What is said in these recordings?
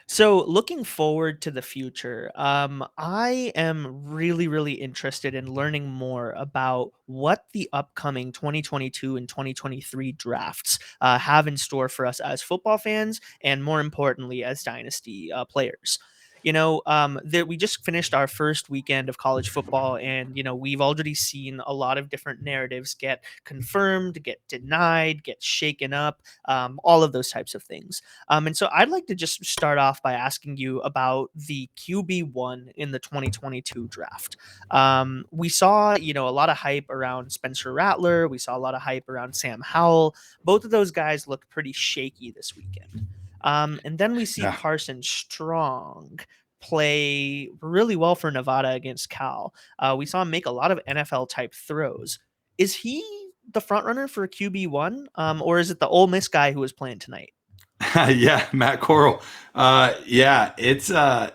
So looking forward to the future, I am really, really interested in learning more about what the upcoming 2022 and 2023 drafts have in store for us as football fans, and more importantly, as dynasty players. We just finished our first weekend of college football, and we've already seen a lot of different narratives get confirmed, get denied, get shaken up, all of those types of things. And so I'd like to just start off by asking you about the QB1 in the 2022 draft. We saw, a lot of hype around Spencer Rattler. We saw a lot of hype around Sam Howell. Both of those guys looked pretty shaky this weekend. And then we see Yeah. Carson Strong play really well for Nevada against Cal. We saw him make a lot of NFL type throws. Is he the front runner for QB1, or is it the Ole Miss guy who was playing tonight? Yeah, Matt Coral. Yeah, it's the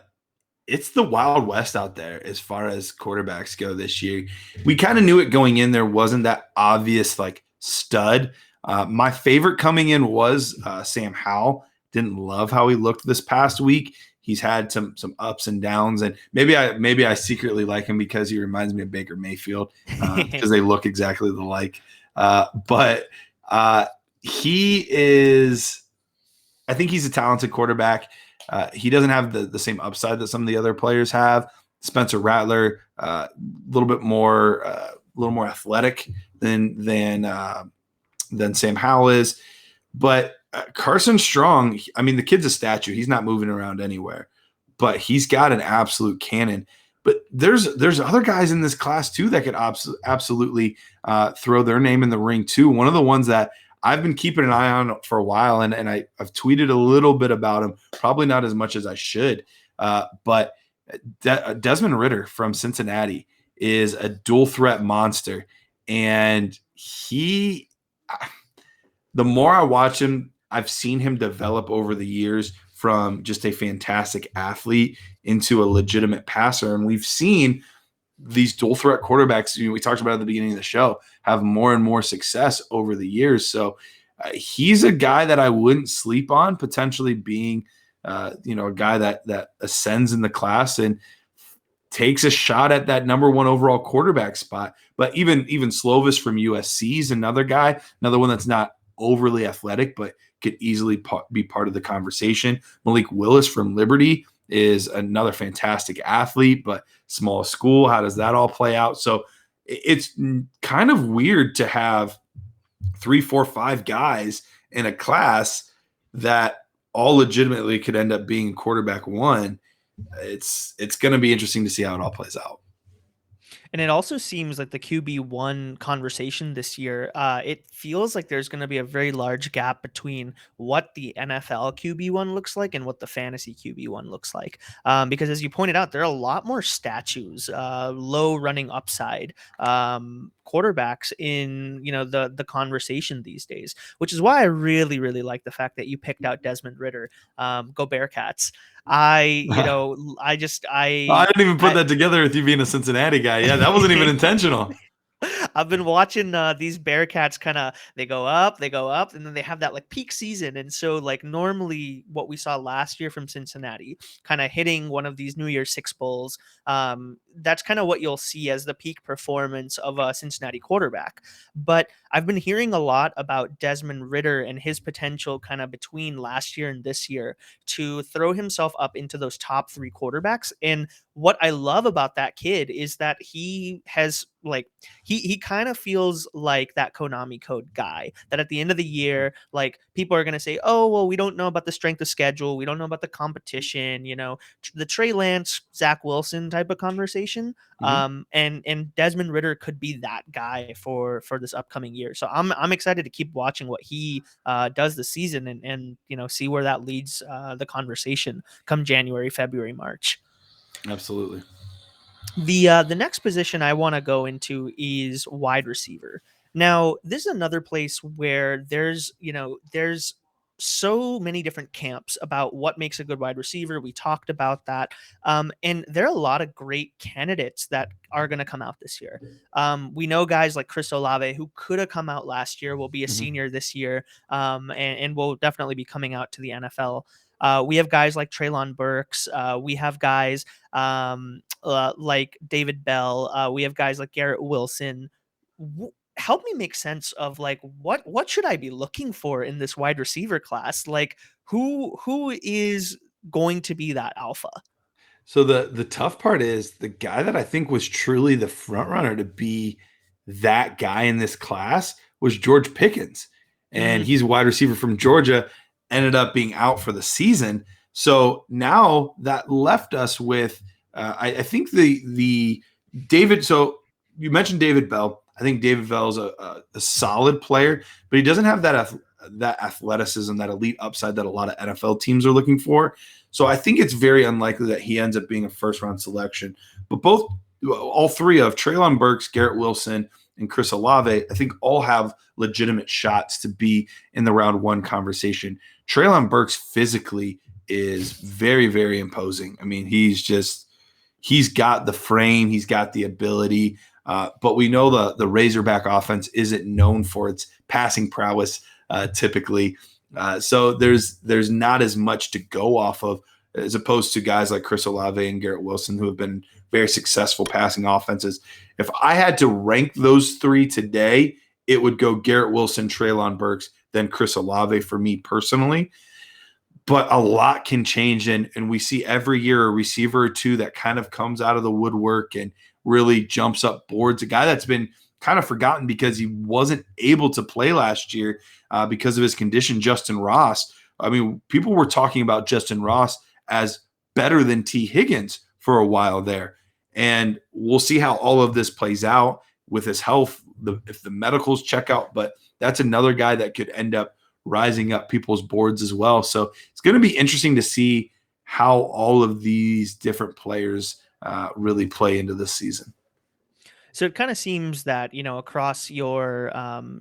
Wild West out there as far as quarterbacks go this year. We kind of knew it going in. There wasn't that obvious like stud. My favorite coming in was Sam Howell. Didn't love how he looked this past week. He's had some ups and downs, and maybe I secretly like him because he reminds me of Baker Mayfield because they look exactly alike. But he is. I think he's a talented quarterback. He doesn't have the same upside that some of the other players have. Spencer Rattler, a little more athletic than Sam Howell is. But Carson Strong, I mean, the kid's a statue. He's not moving around anywhere, but he's got an absolute cannon. But there's other guys in this class too that could absolutely throw their name in the ring too. One of the ones that I've been keeping an eye on for a while, and I've tweeted a little bit about him, probably not as much as I should. But Desmond Ridder from Cincinnati is a dual threat monster. And the more I watch him, I've seen him develop over the years from just a fantastic athlete into a legitimate passer. And we've seen these dual threat quarterbacks, we talked about at the beginning of the show, have more and more success over the years. So he's a guy that I wouldn't sleep on, potentially being, a guy that ascends in the class and takes a shot at that number one overall quarterback spot. But even Slovis from USC is another guy, another one that's not overly athletic, but could easily be part of the conversation. Malik Willis from Liberty is another fantastic athlete, but small school. How does that all play out? So it's kind of weird to have 3, 4, 5 guys in a class that all legitimately could end up being quarterback one. It's going to be interesting to see how it all plays out. And it also seems like the QB1 conversation this year, it feels like there's going to be a very large gap between what the NFL QB1 looks like and what the fantasy QB1 looks like. Because as you pointed out, there are a lot more statues, low running upside quarterbacks in the conversation these days, which is why I really, really like the fact that you picked out Desmond Ridder. Go Bearcats. I didn't even put that together with you being a Cincinnati guy. Yeah, that wasn't even intentional. I've been watching these Bearcats kind of they go up, and then they have that like peak season. And so like normally what we saw last year from Cincinnati, kind of hitting one of these New Year's Six Bowls, that's kind of what you'll see as the peak performance of a Cincinnati quarterback. But I've been hearing a lot about Desmond Ridder and his potential kind of between last year and this year to throw himself up into those top 3 quarterbacks. And what I love about that kid is that he has like he kind of feels like that Konami code guy that at the end of the year, like people are going to say, oh, well, we don't know about the strength of schedule. We don't know about the competition, the Trey Lance, Zach Wilson type of conversation. Mm-hmm. And Desmond Ridder could be that guy for this upcoming year. So I'm excited to keep watching what he does this season and see where that leads the conversation come January, February, March. Absolutely. The next position I want to go into is wide receiver. Now, this is another place where there's so many different camps about what makes a good wide receiver. We talked about that. And there are a lot of great candidates that are going to come out this year. We know guys like Chris Olave, who could have come out last year, will be a Mm-hmm. senior this year, and will definitely be coming out to the NFL. We have guys like Treylon Burks. We have guys like David Bell. We have guys like Garrett Wilson. Help me make sense of like what should I be looking for in this wide receiver class? Like who is going to be that alpha? So the tough part is the guy that I think was truly the front runner to be that guy in this class was George Pickens. And Mm, he's a wide receiver from Georgia, ended up being out for the season. So now that left us with I think the David. So you mentioned David Bell. I think David Bell is a solid player, but he doesn't have that athleticism, that elite upside that a lot of NFL teams are looking for. So I think it's very unlikely that he ends up being a first round selection. But all three of Treylon Burks, Garrett Wilson, and Chris Olave, I think all have legitimate shots to be in the round one conversation. Treylon Burks physically is very, very imposing. I mean, he's got the frame, he's got the ability. But we know the Razorback offense isn't known for its passing prowess typically. So there's not as much to go off of as opposed to guys like Chris Olave and Garrett Wilson who have been very successful passing offenses. If I had to rank those three today, it would go Garrett Wilson, Treylon Burks, then Chris Olave for me personally. But a lot can change, and we see every year a receiver or two that kind of comes out of the woodwork and really jumps up boards. A guy that's been kind of forgotten because he wasn't able to play last year because of his condition, Justin Ross. I mean, people were talking about Justin Ross as better than T. Higgins for a while there. And we'll see how all of this plays out with his health, if the medicals check out. But that's another guy that could end up rising up people's boards as well. So it's going to be interesting to see how all of these different players really play into this season. So it kind of seems that, across your,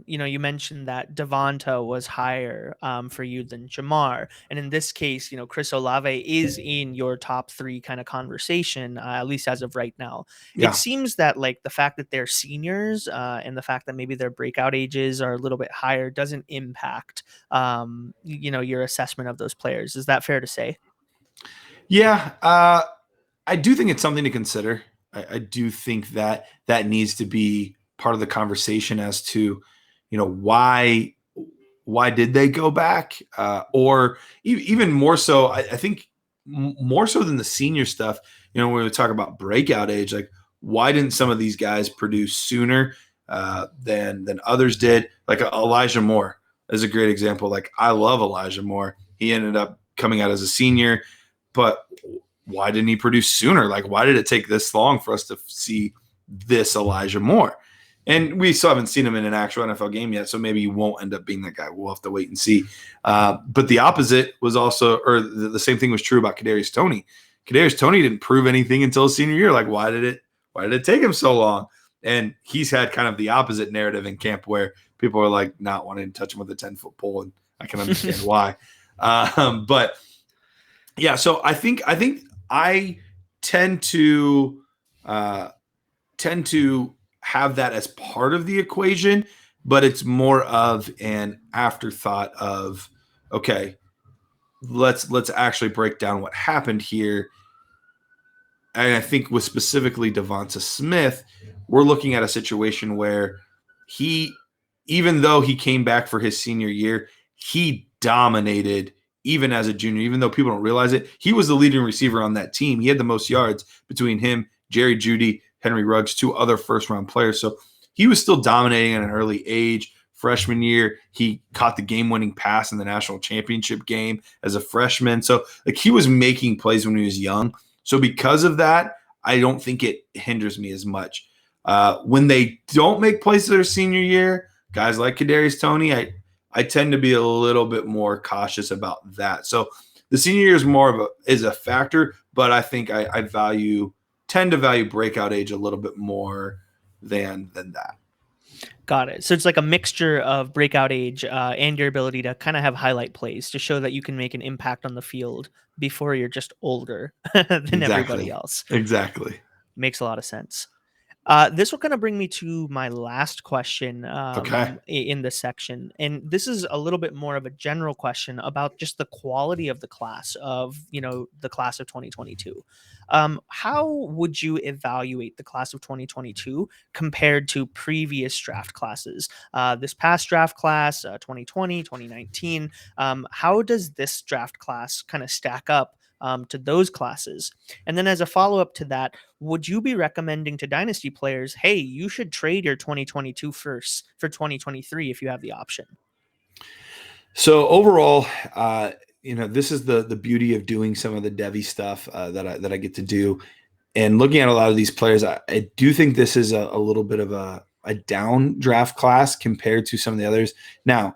you mentioned that Devonta was higher for you than Jamar. And in this case, Chris Olave is in your top three kind of conversation, at least as of right now. It Yeah. seems that like the fact that they're seniors and the fact that maybe their breakout ages are a little bit higher doesn't impact, your assessment of those players. Is that fair to say? Yeah. I do think it's something to consider. I do think that that needs to be part of the conversation as to, why did they go back, or even more so. I think more so than the senior stuff. When we talk about breakout age, like why didn't some of these guys produce sooner than others did? Like Elijah Moore is a great example. Like I love Elijah Moore. He ended up coming out as a senior, but why didn't he produce sooner? Like, why did it take this long for us to see this Elijah Moore? And we still haven't seen him in an actual NFL game yet, so maybe he won't end up being that guy. We'll have to wait and see. But the opposite was also, or the same thing was true about Kadarius Toney. Kadarius Toney didn't prove anything until his senior year. Like, why did it take him so long? And he's had kind of the opposite narrative in camp where people are like not wanting to touch him with a 10-foot pole, and I can understand why. But yeah, so I think I tend to have that as part of the equation, but it's more of an afterthought of okay, let's actually break down what happened here. And I think with specifically Devonta Smith, we're looking at a situation where he, even though he came back for his senior year, he dominated even as a junior, even though people don't realize it. He was the leading receiver on that team. He had the most yards between him, Jerry Jeudy, Henry Ruggs, two other first-round players. So he was still dominating at an early age. Freshman year, he caught the game-winning pass in the national championship game as a freshman. So like he was making plays when he was young. So because of that, I don't think it hinders me as much. When they don't make plays their senior year, guys like Kadarius Toney, I tend to be a little bit more cautious about that. So the senior year is more of a factor, but I think I tend to value breakout age a little bit more than that. Got it. So it's like a mixture of breakout age and your ability to kind of have highlight plays to show that you can make an impact on the field before you're just older than everybody Exactly. else. Exactly. Makes a lot of sense. This will kind of bring me to my last question Okay. in this section. And this is a little bit more of a general question about just the quality of the class of, the class of 2022. How would you evaluate the class of 2022 compared to previous draft classes? This past draft class, 2020, 2019, how does this draft class kind of stack up to those classes? And then as a follow up to that, would you be recommending to dynasty players, hey, you should trade your 2022 first for 2023 if you have the option? So overall, this is the beauty of doing some of the Devi stuff that I get to do, and looking at a lot of these players. I do think this is a little bit of a down draft class compared to some of the others. Now,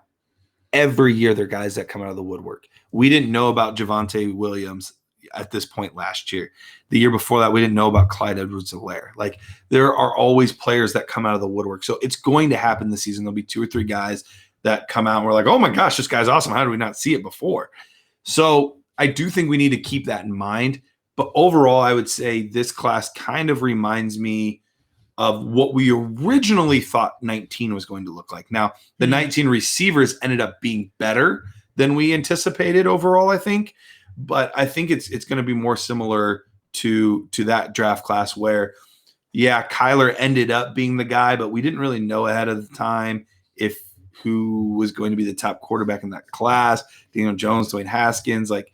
every year there are guys that come out of the woodwork. We didn't know about Javonte Williams at this point last year. The year before that, we didn't know about Clyde Edwards-Helaire. Like, there are always players that come out of the woodwork. So it's going to happen this season. There'll be 2 or 3 guys that come out and we're like, oh my gosh, this guy's awesome. How did we not see it before? So I do think we need to keep that in mind. But overall, I would say this class kind of reminds me of what we originally thought 19 was going to look like. Now, the 19 receivers ended up being better than we anticipated overall, I think. But I think it's going to be more similar to that draft class where, yeah, Kyler ended up being the guy, but we didn't really know ahead of the time who was going to be the top quarterback in that class. Daniel Jones, Dwayne Haskins, like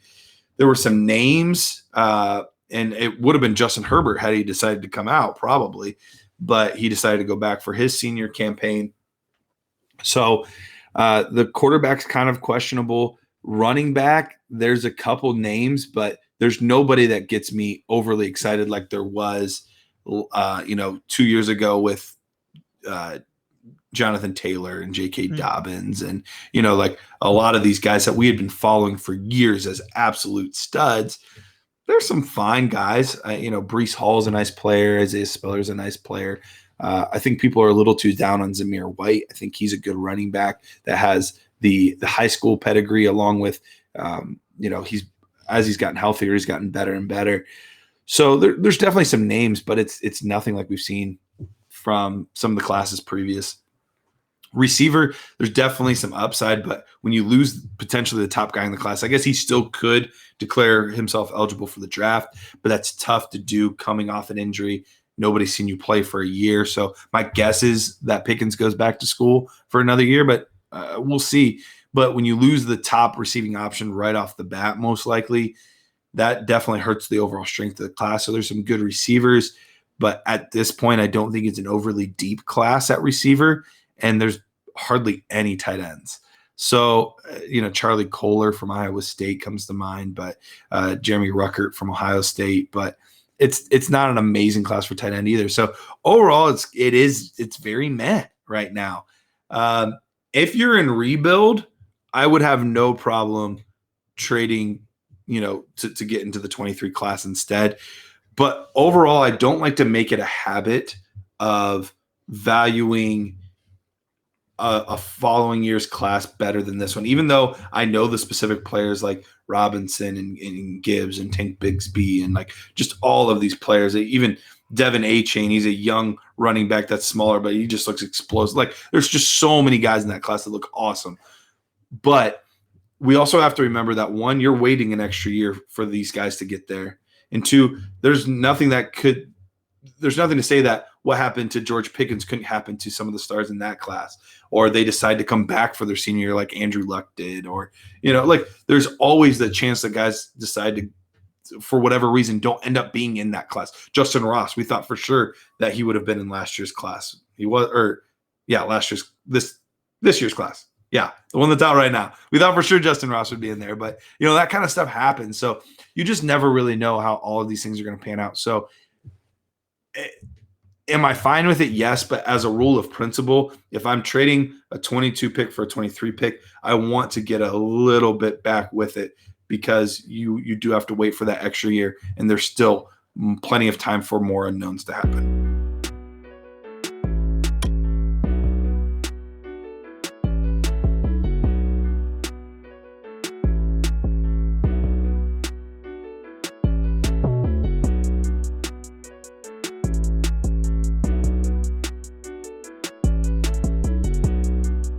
there were some names, and it would have been Justin Herbert had he decided to come out probably, but he decided to go back for his senior campaign. So the quarterback's kind of questionable. Running back, there's a couple names, but there's nobody that gets me overly excited like there was, 2 years ago with Jonathan Taylor and J.K. Dobbins and, like a lot of these guys that we had been following for years as absolute studs. There's some fine guys. Breece Hall's a nice player. Isaiah Spiller's a nice player. I think people are a little too down on Zamir White. I think he's a good running back that has the high school pedigree along with, he's gotten healthier, he's gotten better and better. So there's definitely some names, but it's nothing like we've seen from some of the classes previous. Receiver, there's definitely some upside, but when you lose potentially the top guy in the class, I guess he still could declare himself eligible for the draft, but that's tough to do coming off an injury. Nobody's seen you play for a year. So my guess is that Pickens goes back to school for another year, but we'll see. But when you lose the top receiving option right off the bat, most likely, that definitely hurts the overall strength of the class. So there's some good receivers, but at this point, I don't think it's an overly deep class at receiver. And there's hardly any tight ends. So, Charlie Kohler from Iowa State comes to mind, but Jeremy Ruckert from Ohio State, but it's not an amazing class for tight end either. So overall, it's very meh right now. If you're in rebuild, I would have no problem trading, to get into the 23 class instead. But overall, I don't like to make it a habit of valuing a following year's class better than this one, even though I know the specific players like Robinson and Gibbs and Tank Bigsby and like just all of these players, even Devin A-Chain, he's a young running back that's smaller, but he just looks explosive. Like there's just so many guys in that class that look awesome. But we also have to remember that 1, you're waiting an extra year for these guys to get there. And 2, there's nothing to say that what happened to George Pickens couldn't happen to some of the stars in that class, or they decide to come back for their senior year like Andrew Luck did, or, like there's always the chance that guys decide to, for whatever reason, don't end up being in that class. Justin Ross, we thought for sure that he would have been in last year's class. This year's class. Yeah, the one that's out right now. We thought for sure Justin Ross would be in there, but, that kind of stuff happens. So you just never really know how all of these things are going to pan out. So am I fine with it? Yes, but as a rule of principle, if I'm trading a 22 pick for a 23 pick, I want to get a little bit back with it because you do have to wait for that extra year, and there's still plenty of time for more unknowns to happen.